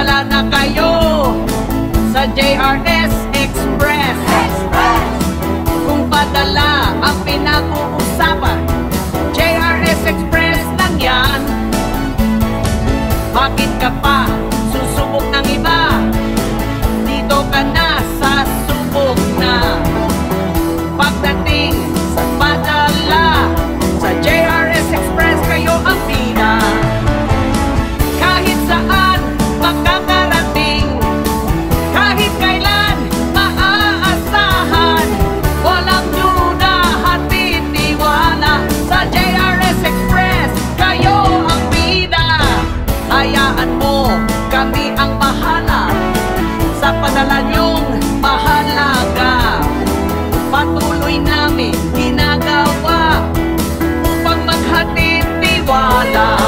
Magpadala na kayo sa JRS Express. Kung padala ang pinag-uusapan, JRS Express lang yan. Bakit ka pa susubok ng iba? Dito ka na sa subok na. Pagdating sa padala, sa JRS Express kayo ang bida. Kahit saan makakarating, kahit kailan maaasahan, walang duda at titiwala. Sa JRS Express kayo ang bida. Hayaan mo, kami ang bahala sa padala niyong mahalaga. Patuloy namin ginagawa upang maghatid tiwala.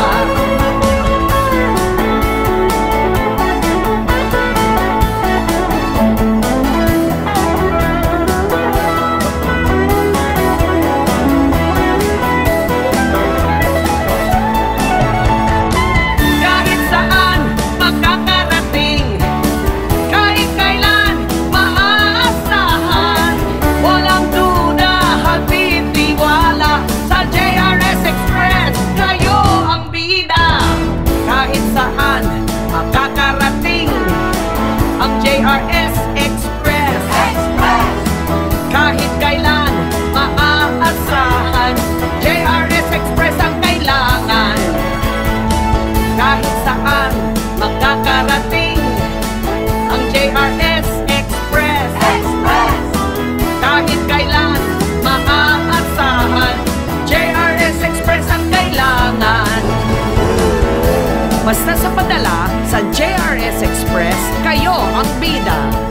Kahit saan makakarating, kahit kailan maaasahan, walang duda at titiwala. Sa JRS Express kayo ang bida. Kahit saan makakarating ang JRS Express, kahit kailan maaasahan, JRS Express ang kailangan. Kahit saan makakarating ang JRS Express, kahit kailan maaasahan, JRS Express ang kailangan. Basta sa padala, sa JRS Express kayo ang bida.